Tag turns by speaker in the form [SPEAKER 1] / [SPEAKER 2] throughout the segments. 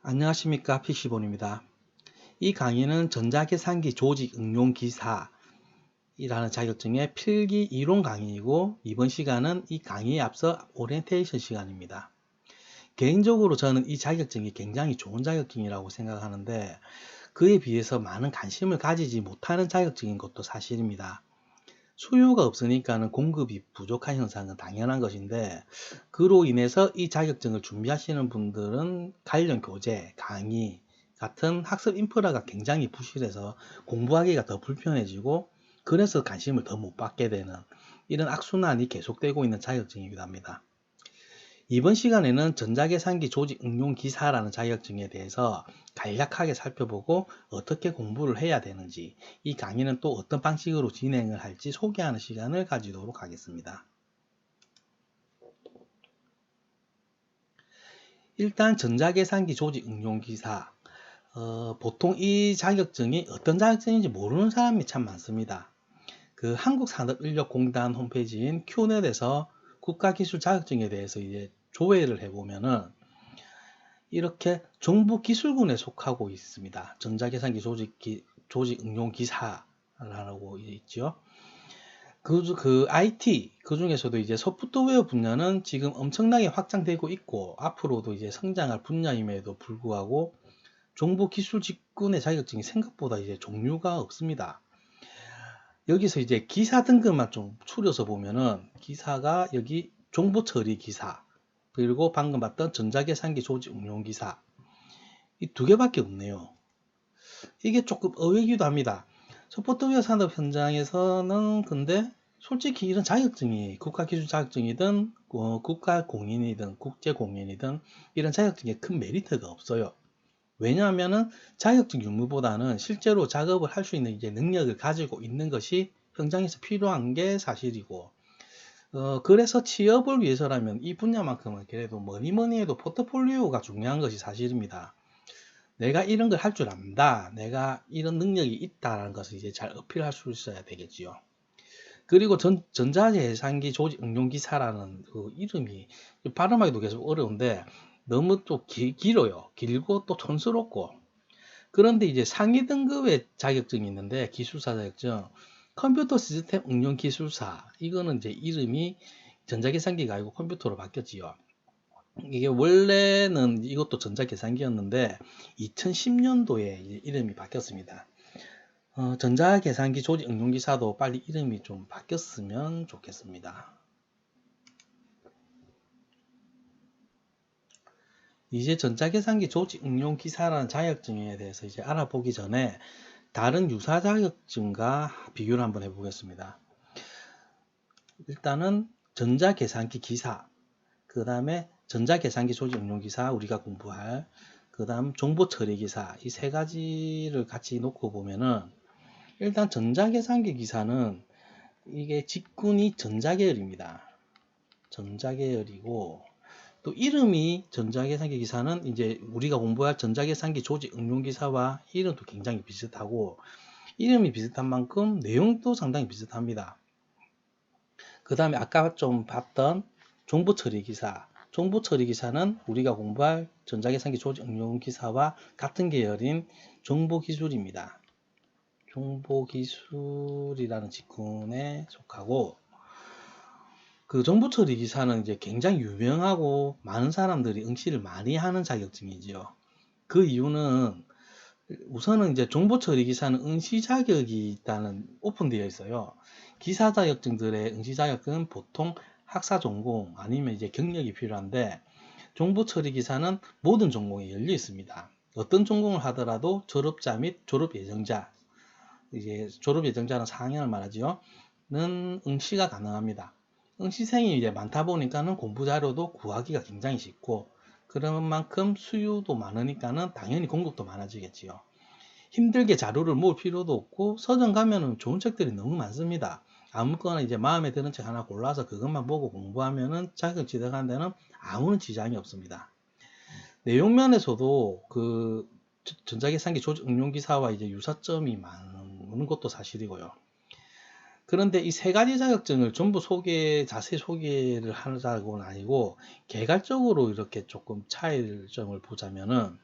[SPEAKER 1] 안녕하십니까, PC본입니다. 이 강의는 전자계산기 조직 응용 기사이라는 자격증의 필기 이론 강의이고, 이번 시간은 이 강의에 앞서 오리엔테이션 시간입니다. 개인적으로 저는 이 자격증이 굉장히 좋은 자격증이라고 생각하는데, 그에 비해서 많은 관심을 가지지 못하는 자격증인 것도 사실입니다. 수요가 없으니까는 공급이 부족한 현상은 당연한 것인데, 그로 인해서 이 자격증을 준비하시는 분들은 관련 교재, 강의 같은 학습 인프라가 굉장히 부실해서 공부하기가 더 불편해지고, 그래서 관심을 더 못 받게 되는 이런 악순환이 계속되고 있는 자격증이기도 합니다. 이번 시간에는 전자계산기 조직 응용 기사라는 자격증에 대해서 간략하게 살펴보고 어떻게 공부를 해야 되는지, 이 강의는 또 어떤 방식으로 진행을 할지 소개하는 시간을 가지도록 하겠습니다. 일단 전자계산기 조직 응용 기사, 보통 이 자격증이 어떤 자격증인지 모르는 사람이 참 많습니다. 그 한국산업인력공단 홈페이지인 큐넷에서 국가기술 자격증에 대해서 이제 조회를 해보면은 이렇게 정보기술군에 속하고 있습니다. 전자계산기 조직 응용 기사라고 있죠. 그 IT, 그 중에서도 이제 소프트웨어 분야는 지금 엄청나게 확장되고 있고, 앞으로도 이제 성장할 분야임에도 불구하고, 정보기술 직군의 자격증이 생각보다 이제 종류가 없습니다. 여기서 이제 기사 등급만 좀 추려서 보면은, 기사가 여기 정보처리 기사, 그리고 방금 봤던 전자계산기 조직 응용 기사, 이 두 개밖에 없네요. 이게 조금 의외이기도 합니다. 소프트웨어 산업 현장에서는 근데 솔직히 이런 자격증이 국가기술 자격증이든 국가공인이든 국제공인이든 이런 자격증에 큰 메리트가 없어요. 왜냐하면은 자격증 유무보다는 실제로 작업을 할 수 있는 이제 능력을 가지고 있는 것이 현장에서 필요한 게 사실이고, 그래서 취업을 위해서라면 이 분야만큼은 그래도 뭐니 해도 포트폴리오가 중요한 것이 사실입니다. 내가 이런 걸 할 줄 안다, 내가 이런 능력이 있다라는 것을 이제 잘 어필할 수 있어야 되겠지요. 그리고 전자계산기 조직 응용기사라는 그 이름이 발음하기도 계속 어려운데 너무 또 길어요. 길고 또 촌스럽고. 그런데 이제 상위 등급의 자격증이 있는데, 기술사 자격증, 컴퓨터 시스템 응용 기술사, 이거는 이제 이름이 전자계산기가 아니고 컴퓨터로 바뀌었지요. 이게 원래는 이것도 전자계산기였는데 2010년도에 이름이 바뀌었습니다. 전자계산기 조직 응용기사도 빨리 이름이 좀 바뀌었으면 좋겠습니다. 이제 전자계산기 조직 응용기사라는 자격증에 대해서 이제 알아보기 전에 다른 유사 자격증과 비교를 한번 해보겠습니다. 일단은 전자계산기 기사, 그 다음에 전자계산기 조직 응용기사 우리가 공부할, 그 다음 정보처리기사, 이 세 가지를 같이 놓고 보면은, 일단 전자계산기 기사는 이게 직군이 전자계열입니다. 전자계열이고, 또 이름이 전자계산기 기사는 이제 우리가 공부할 전자계산기 조직 응용기사와 이름도 굉장히 비슷하고, 이름이 비슷한 만큼 내용도 상당히 비슷합니다. 그 다음에 아까 좀 봤던 정보처리기사, 정보처리기사는 우리가 공부할 전자계산기 조직 응용기사와 같은 계열인 정보기술입니다. 정보기술이라는 직군에 속하고, 그 정보처리기사는 이제 굉장히 유명하고 많은 사람들이 응시를 많이 하는 자격증이지요. 그 이유는 우선은 이제 정보처리기사는 응시 자격이 있다는 오픈되어 있어요. 기사 자격증들의 응시 자격은 보통 학사 전공 아니면 이제 경력이 필요한데, 정보처리기사는 모든 전공에 열려 있습니다. 어떤 전공을 하더라도 졸업자 및 졸업 예정자, 이제 졸업 예정자는 4학년을 말하지요. 는 응시가 가능합니다. 응시생이 이제 많다 보니까는 공부 자료도 구하기가 굉장히 쉽고, 그런 만큼 수요도 많으니까는 당연히 공급도 많아지겠지요. 힘들게 자료를 모을 필요도 없고, 서점 가면은 좋은 책들이 너무 많습니다. 아무거나 이제 마음에 드는 책 하나 골라서 그것만 보고 공부하면은 자격 지정하는 데는 아무런 지장이 없습니다. 내용 면에서도 그 전자계산기 조직 응용기사와 이제 유사점이 많은 것도 사실이고요. 그런데 이 세 가지 자격증을 전부 자세히 소개를 하자고는 아니고, 개괄적으로 이렇게 조금 차이점을 보자면은,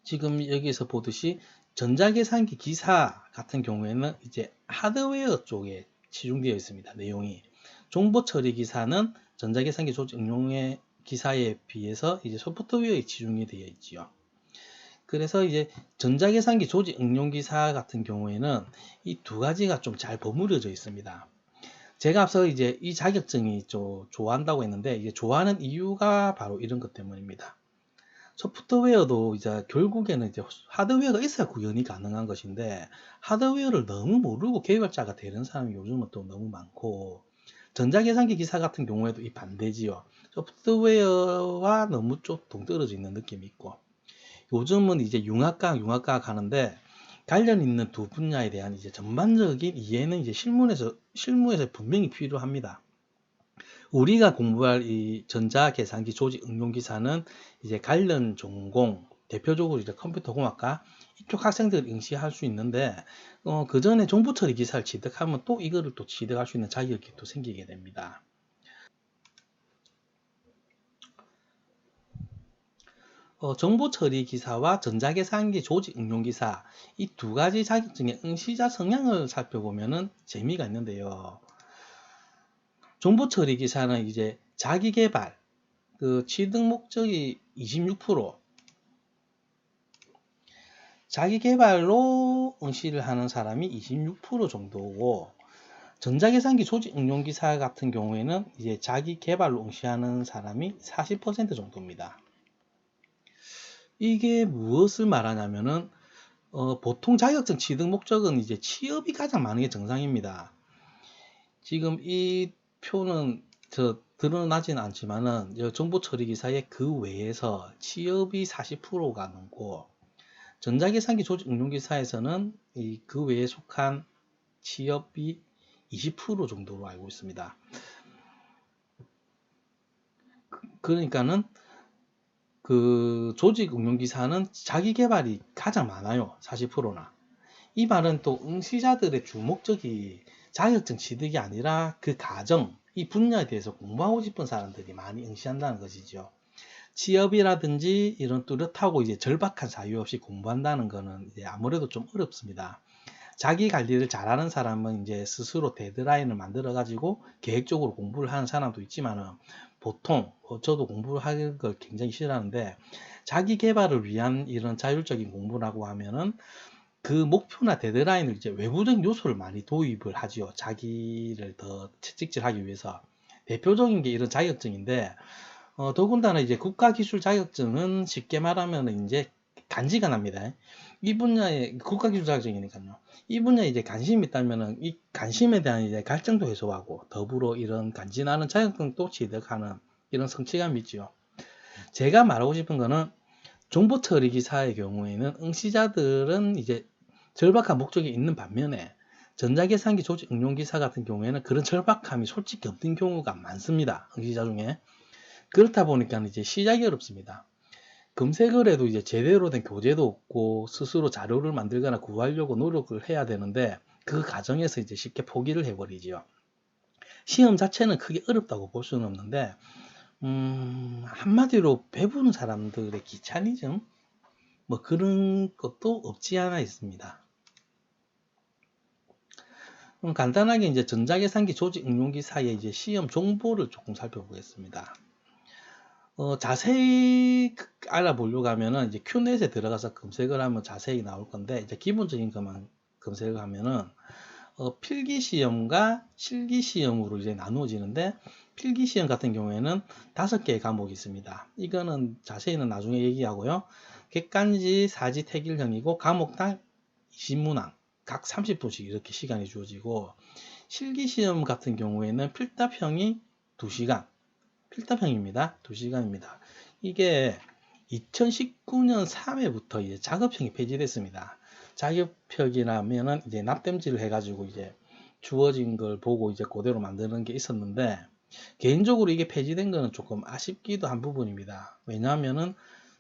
[SPEAKER 1] 지금 여기서 보듯이 전자계산기 기사 같은 경우에는 이제 하드웨어 쪽에 치중되어 있습니다. 내용이. 정보처리 기사는 전자계산기 조직 응용의 기사에 비해서 이제 소프트웨어에 치중이 되어 있지요. 그래서 이제 전자계산기 조직 응용 기사 같은 경우에는 이 두 가지가 좀 잘 버무려져 있습니다. 제가 앞서 이제 이 자격증이 좀 좋아한다고 했는데, 이게 좋아하는 이유가 바로 이런 것 때문입니다. 소프트웨어도 이제 결국에는 이제 하드웨어가 있어야 구현이 가능한 것인데, 하드웨어를 너무 모르고 개발자가 되는 사람이 요즘은 또 너무 많고, 전자계산기 기사 같은 경우에도 이 반대지요. 소프트웨어와 너무 좀 동떨어져 있는 느낌이 있고, 요즘은 이제 융합과학 하는데, 관련 있는 두 분야에 대한 이제 전반적인 이해는 이제 실무에서 분명히 필요합니다. 우리가 공부할 이 전자계산기 조직 응용 기사는 이제 관련 전공, 대표적으로 이제 컴퓨터공학과 이쪽 학생들을 응시할 수 있는데, 그 전에 정보처리 기사를 취득하면 또 이거를 또 취득할 수 있는 자격이 또 생기게 됩니다. 정보처리 기사와 전자계산기 조직 응용 기사, 이 두 가지 자격증의 응시자 성향을 살펴보면은 재미가 있는데요. 정보처리 기사는 이제 자기개발, 그 취득 목적이 26%, 자기개발로 응시를 하는 사람이 26% 정도고, 전자계산기 조직 응용 기사 같은 경우에는 이제 자기개발로 응시하는 사람이 40% 정도입니다. 이게 무엇을 말하냐면은 보통 자격증 취득 목적은 이제 취업이 가장 많은 게 정상입니다. 지금 이 표는 드러나지는 않지만은 정보처리 기사의 그 외에서 취업이 40%가 넘고, 전자계산기 조직 응용 기사에서는 그 외에 속한 취업이 20% 정도로 알고 있습니다. 그러니까는 그 조직 응용 기사는 자기 개발이 가장 많아요. 40%나. 이 말은 또 응시자들의 주목적이 자격증 취득이 아니라 그 과정, 이 분야에 대해서 공부하고 싶은 사람들이 많이 응시한다는 것이죠. 취업이라든지 이런 뚜렷하고 이제 절박한 사유 없이 공부한다는 것은 이제 아무래도 좀 어렵습니다. 자기 관리를 잘하는 사람은 이제 스스로 데드라인을 만들어 가지고 계획적으로 공부를 하는 사람도 있지만은, 보통 저도 공부를 하는 걸 굉장히 싫어하는데, 자기 개발을 위한 이런 자율적인 공부라고 하면은 그 목표나 데드라인을 이제 외부적인 요소를 많이 도입을 하지요. 자기를 더 채찍질하기 위해서. 대표적인 게 이런 자격증인데, 더군다나 이제 국가기술 자격증은 쉽게 말하면 이제 간지가 납니다. 이 분야에 국가기술 자격증이니까요. 이 분야에 이제 관심이 있다면은 이 관심에 대한 이제 갈증도 해소하고, 더불어 이런 간지나는 자격증도 취득하는 이런 성취감이 있지요. 제가 말하고 싶은 거는, 정보처리 기사의 경우에는 응시자들은 이제 절박한 목적이 있는 반면에, 전자계산기 조직 응용 기사 같은 경우에는 그런 절박함이 솔직히 없는 경우가 많습니다. 응시자 중에. 그렇다 보니까 이제 시작이 어렵습니다. 검색을 해도 이제 제대로 된 교재도 없고, 스스로 자료를 만들거나 구하려고 노력을 해야 되는데, 그 과정에서 이제 쉽게 포기를 해버리지요. 시험 자체는 크게 어렵다고 볼 수는 없는데, 한마디로 배부른 사람들의 귀차니즘? 뭐 그런 것도 없지 않아 있습니다. 간단하게 이제 전자계산기 조직 응용기 사이에 이제 시험 정보를 조금 살펴보겠습니다. 자세히 알아보려고 하면은 이제 큐넷에 들어가서 검색을 하면 자세히 나올 건데, 이제 기본적인 것만 검색을 하면은 필기 시험과 실기 시험으로 이제 나누어지는데, 필기 시험 같은 경우에는 5개의 과목이 있습니다. 이거는 자세히는 나중에 얘기하고요. 객관지, 사지, 택일형이고, 과목당 20문항, 각 30분씩 이렇게 시간이 주어지고, 실기 시험 같은 경우에는 필답형이 2시간, 필답형입니다. 2시간입니다. 이게 2019년 3회부터 이제 작업형이 폐지됐습니다. 작업형이라면은 이제 납땜질을 해가지고 이제 주어진 걸 보고 이제 그대로 만드는 게 있었는데, 개인적으로 이게 폐지된 거는 조금 아쉽기도 한 부분입니다. 왜냐하면은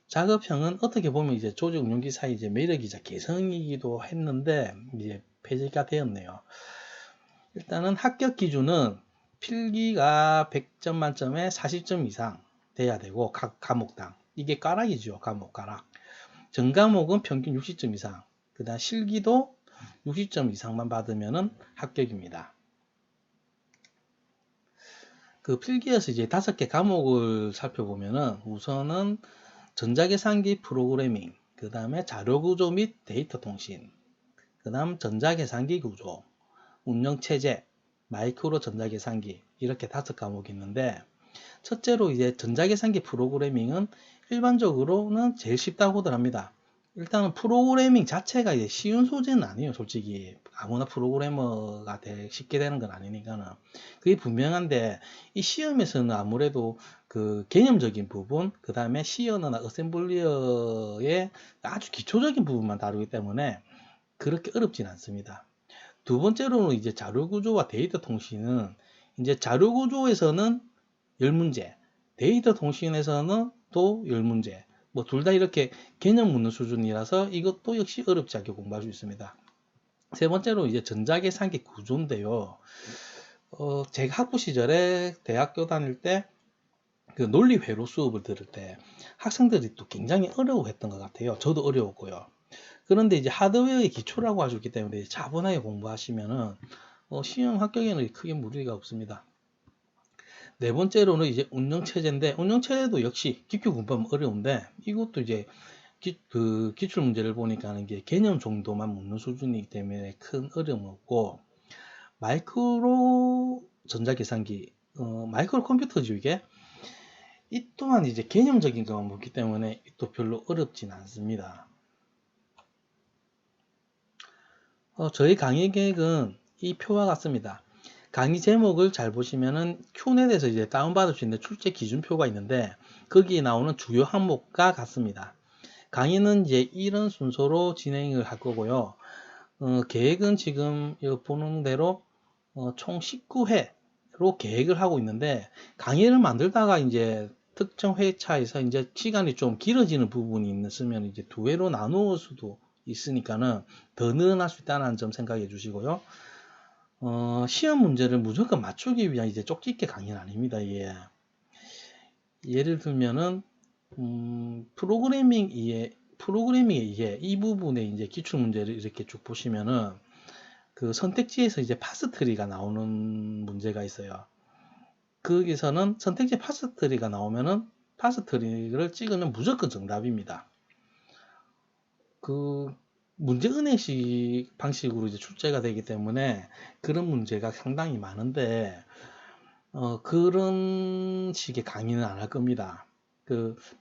[SPEAKER 1] 작업형은 어떻게 보면 이제 조직 운용기 사이 이제 매력이자 개성이기도 했는데 이제 폐지가 되었네요. 일단은 합격 기준은 필기가 100점 만점에 40점 이상 돼야 되고, 각 과목당. 이게 꽈락이죠. 과목 꽈락. 전 과목은 평균 60점 이상, 그 다음 실기도 60점 이상만 받으면 합격입니다. 그 필기에서 이제 5개 과목을 살펴보면은 우선은 전자계산기 프로그래밍, 그 다음에 자료구조 및 데이터 통신, 그 다음 전자계산기 구조, 운영체제, 마이크로 전자계산기, 이렇게 5과목이 있는데, 첫째로 이제 전자계산기 프로그래밍은 일반적으로는 제일 쉽다고들 합니다. 일단은 프로그래밍 자체가 이제 쉬운 소재는 아니에요. 솔직히 아무나 프로그래머가 쉽게 되는 건 아니니까는. 그게 분명한데, 이 시험에서는 아무래도 그 개념적인 부분, 그 다음에 C언어나 어셈블리어의 아주 기초적인 부분만 다루기 때문에 그렇게 어렵진 않습니다. 두 번째로는 이제 자료구조와 데이터 통신은, 이제 자료구조에서는 10문제, 데이터 통신에서는 또 10문제, 뭐 둘 다 이렇게 개념 묻는 수준이라서 이것도 역시 어렵지 않게 공부할 수 있습니다. 세 번째로 이제 전자계산기 구조인데요. 제가 학부 시절에 대학교 다닐 때 그 논리 회로 수업을 들을 때 학생들이 또 굉장히 어려워했던 것 같아요. 저도 어려웠고요. 그런데 이제 하드웨어의 기초라고 하셨기 때문에 차분하게 공부하시면은 시험 합격에는 크게 무리가 없습니다. 네 번째로는 이제 운영체제인데, 운영체제도 역시 기초 공부하면 어려운데, 이것도 이제 기출 문제를 보니까 이게 개념 정도만 묻는 수준이기 때문에 큰 어려움 없고, 마이크로 전자계산기, 마이크로 컴퓨터죠, 이게. 이 또한 이제 개념적인 것만 묻기 때문에 또 별로 어렵진 않습니다. 저희 강의 계획은 이 표와 같습니다. 강의 제목을 잘 보시면은 큐넷에서 이제 다운받을 수 있는 출제 기준표가 있는데, 거기에 나오는 주요 항목과 같습니다. 강의는 이제 이런 순서로 진행을 할 거고요. 계획은 지금 보는 대로 총 19회로 계획을 하고 있는데, 강의를 만들다가 이제 특정 회차에서 이제 시간이 좀 길어지는 부분이 있으면 이제 2회로 나누을 수도 있으니까는 더 늘어날 수 있다는 점 생각해 주시고요. 시험 문제를 무조건 맞추기 위한 이제 쪽집게 강의는 아닙니다. 예. 예를 들면은 프로그래밍 이해 이 부분에 이제 기출 문제를 이렇게 쭉 보시면은 그 선택지에서 이제 파스트리가 나오는 문제가 있어요. 거기서는 선택지 파스트리가 나오면은 파스트리를 찍으면 무조건 정답입니다. 그 문제 은행식 방식으로 이제 출제가 되기 때문에 그런 문제가 상당히 많은데, 그런 식의 강의는 안 할 겁니다.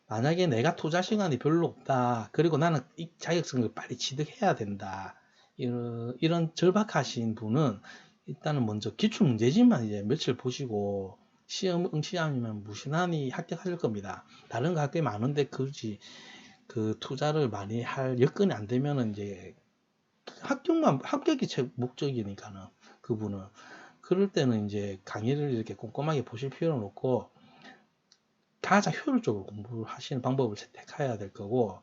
[SPEAKER 1] 만약에 내가 투자 시간이 별로 없다, 그리고 나는 이 자격증을 빨리 취득해야 된다, 이런 절박하신 분은 일단은 먼저 기출 문제집만 이제 며칠 보시고 시험 응시하면 무신한히 합격하실 겁니다. 다른 거 할 게 많은데 굳이 그 투자를 많이 할 여건이 안 되면은 이제 합격이 제 목적이니까는 그분은, 그럴 때는 이제 강의를 이렇게 꼼꼼하게 보실 필요는 없고 가장 효율적으로 공부를 하시는 방법을 택해야 될 거고,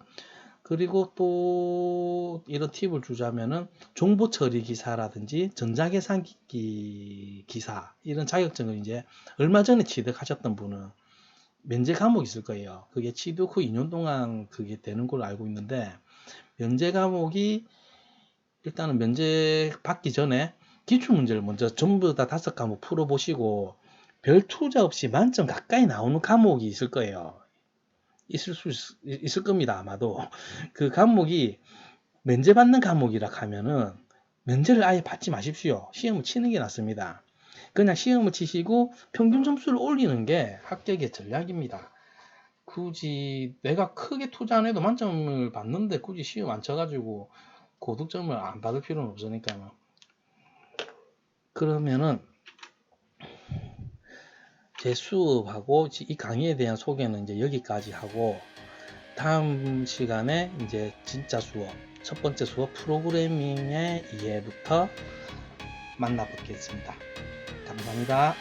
[SPEAKER 1] 그리고 또 이런 팁을 주자면은 정보 처리 기사라든지 전자계산기 기사, 이런 자격증을 이제 얼마 전에 취득하셨던 분은 면제 과목이 있을 거예요. 그게 취득 후 2년 동안 그게 되는 걸로 알고 있는데, 면제 과목이 일단은 면제 받기 전에 기출 문제를 먼저 전부 다 5과목 풀어보시고 별 투자 없이 만점 가까이 나오는 과목이 있을 거예요. 있을 겁니다, 아마도. 그 과목이 면제 받는 과목이라 하면은 면제를 아예 받지 마십시오. 시험을 치는 게 낫습니다. 그냥 시험을 치시고 평균 점수를 올리는 게 합격의 전략입니다. 굳이 내가 크게 투자 안 해도 만점을 받는데 굳이 시험 안 쳐가지고 고득점을 안 받을 필요는 없으니까. 그러면은 제 수업하고 이 강의에 대한 소개는 이제 여기까지 하고, 다음 시간에 이제 진짜 수업, 첫 번째 수업 프로그래밍의 이해부터 만나보겠습니다. 감사합니다.